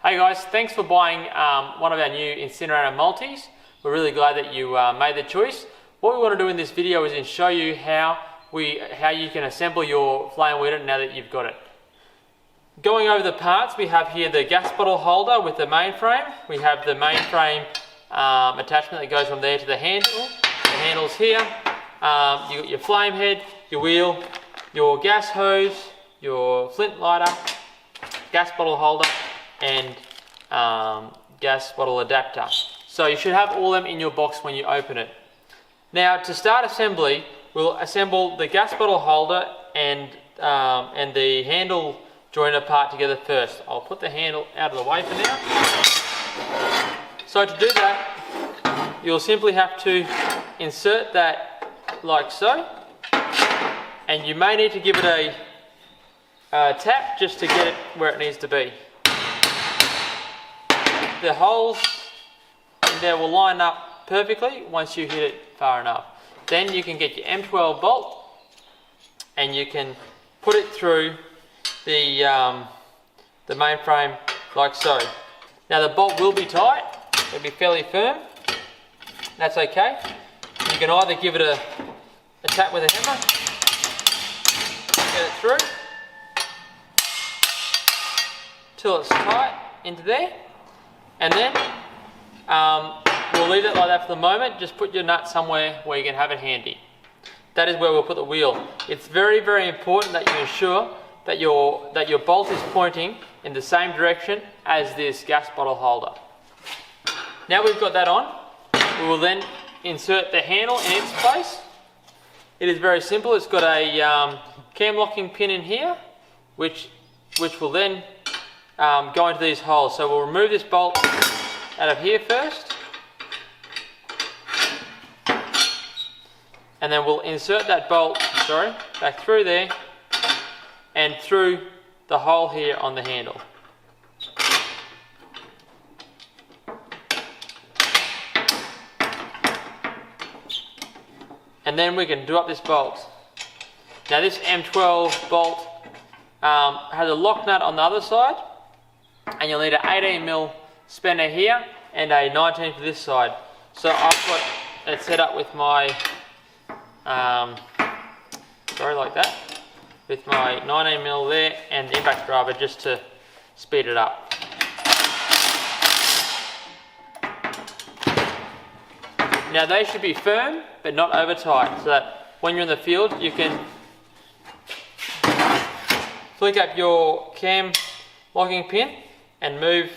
Hey guys, thanks for buying one of our new Incinerator Multis. We're really glad that you made the choice. What we want to do in this video is show you how you can assemble your flame weeder now that you've got it. Going over the parts, we have here the gas bottle holder with the mainframe. We have the mainframe attachment that goes from there to the handle. The handle's here. You've got your flame head, your wheel, your gas hose, your flint lighter, gas bottle holder, and gas bottle adapter. So you should have all of them in your box when you open it. Now to start assembly, we'll assemble the gas bottle holder and the handle joiner part together first. I'll put the handle out of the way for now. So to do that, you'll simply have to insert that like so, and you may need to give it a tap just to get it where it needs to be. The holes in there will line up perfectly once you hit it far enough. Then you can get your M12 bolt and you can put it through the mainframe like so. Now the bolt will be tight, it'll be fairly firm. That's okay. You can either give it a tap with a hammer, get it through till it's tight into there. And then we'll leave it like that for the moment. Just put your nut somewhere where you can have it handy. That is where we'll put the wheel. It's very, very important that you ensure that your bolt is pointing in the same direction as this gas bottle holder. Now we've got that on, we will then insert the handle in its place. It is very simple. It's got a cam locking pin in here, which will then go into these holes. So we'll remove this bolt out of here first, and then we'll insert that bolt, back through there and through the hole here on the handle. And then we can do up this bolt. Now this M12 bolt has a lock nut on the other side, and you'll need an 18mm spanner here and a 19 for this side. So I've got it set up with my, like that, with my 19mm there and the impact driver just to speed it up. Now they should be firm but not over tight, so that when you're in the field you can flick up your cam locking pin and move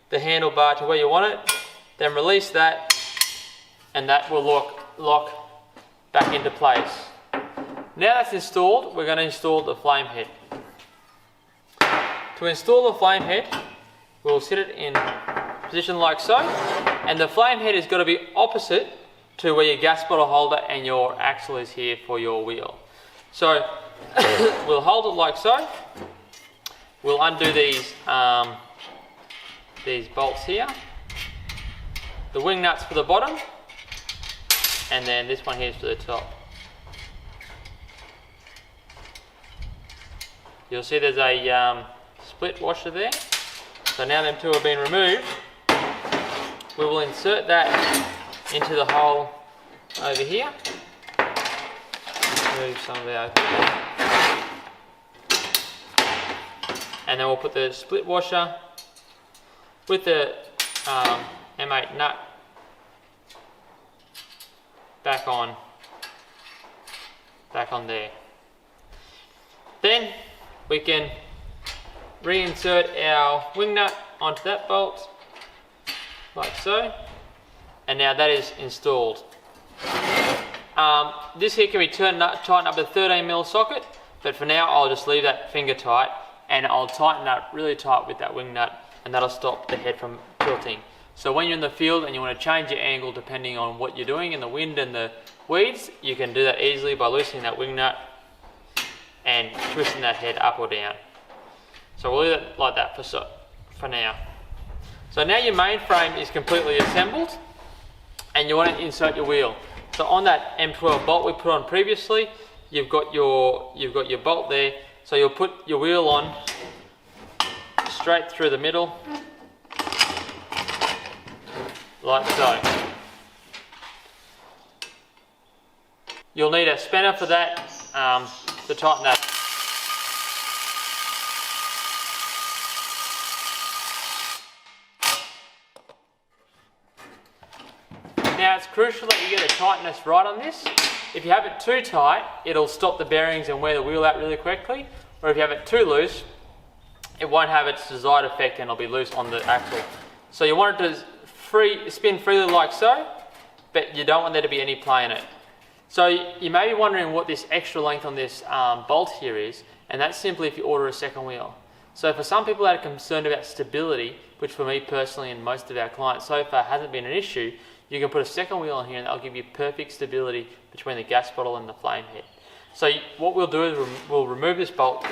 the handlebar to where you want it, then release that, and that will lock back into place. Now that's installed, we're going to install the flame head. To install the flame head, we'll set it in position like so, and the flame head has got to be opposite to where your gas bottle holder and your axle is here for your wheel. So we'll hold it like so. We'll undo these bolts here, the wing nuts for the bottom, and then this one here is for the top. You'll see there's a split washer there. So now them two have been removed, we will insert that into the hole over here. Move some of it open. And then we'll put the split washer with the M8 nut back on there. Then we can reinsert our wing nut onto that bolt like so, and now that is installed. This here can be tightened up to 13mm socket, but for now I'll just leave that finger tight, and I'll tighten up really tight with that wing nut, and that'll stop the head from tilting. So when you're in the field and you want to change your angle depending on what you're doing in the wind and the weeds, you can do that easily by loosening that wing nut and twisting that head up or down. So we'll leave it like that for now. So now your mainframe is completely assembled, and you want to insert your wheel. So on that M12 bolt we put on previously, you've got your bolt there. So you'll put your wheel on straight through the middle like so. You'll need a spanner for that to tighten that. Now it's crucial that you get the tightness right on this. If you have it too tight, it'll stop the bearings and wear the wheel out really quickly. Or if you have it too loose, it won't have its desired effect and it'll be loose on the axle. So you want it to spin freely like so, but you don't want there to be any play in it. So you may be wondering what this extra length on this bolt here is, and that's simply if you order a second wheel. So for some people that are concerned about stability, which for me personally and most of our clients so far hasn't been an issue, you can put a second wheel on here and that'll give you perfect stability between the gas bottle and the flame head. So what we'll do is we'll remove this bolt.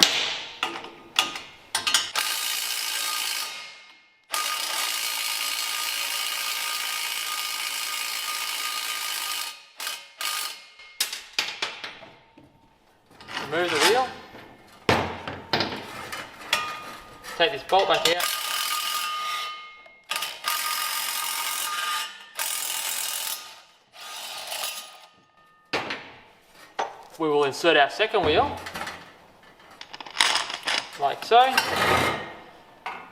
Remove the wheel. Take this bolt back out. We will insert our second wheel, like so.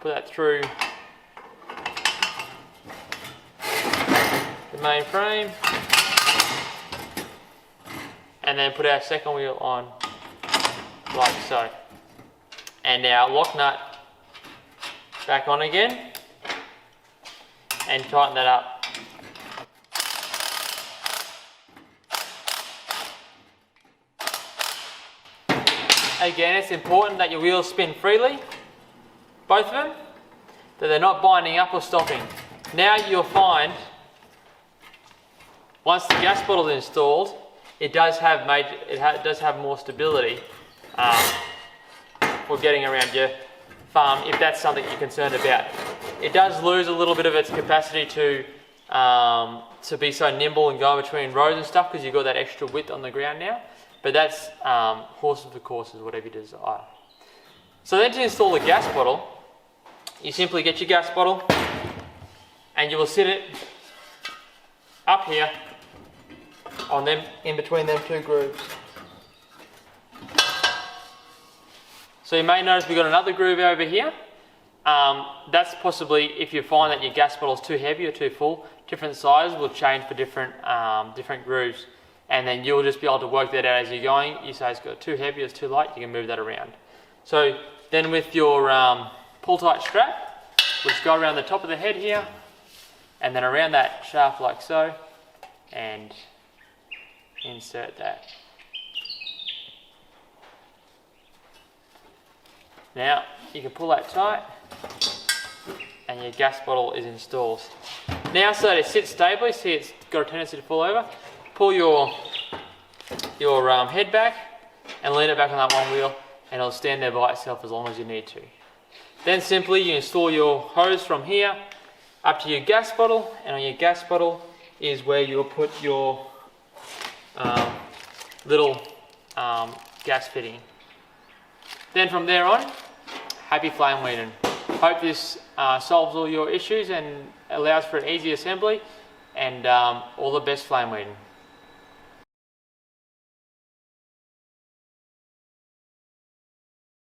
Put that through the main frame, and then put our second wheel on, like so. And now lock nut back on again, and tighten that up. Again, it's important that your wheels spin freely, both of them, that they're not binding up or stopping. Now you'll find, once the gas bottle is installed, it does have more stability for getting around your farm, if that's something you're concerned about. It does lose a little bit of its capacity to be so nimble and go between rows and stuff because you've got that extra width on the ground now. But that's horses for courses, whatever you desire. So then to install the gas bottle, you simply get your gas bottle and you will sit it up here on them, in between them two grooves. So you may notice we've got another groove over here. That's possibly if you find that your gas bottle is too heavy or too full. Different sizes will change for different grooves. And then you'll just be able to work that out as you're going. You say it's got too heavy or it's too light, you can move that around. So then with your pull tight strap, we'll just go around the top of the head here, and then around that shaft like so, and insert that. Now you can pull that tight, and your gas bottle is installed. Now so that it sits stably, see it's got a tendency to fall over, pull your head back and lean it back on that one wheel, and it'll stand there by itself as long as you need to. Then simply you install your hose from here up to your gas bottle, and on your gas bottle is where you'll put your little gas fitting. Then from there on, happy flame weeding. Hope this solves all your issues and allows for an easy assembly, and all the best flame weeding.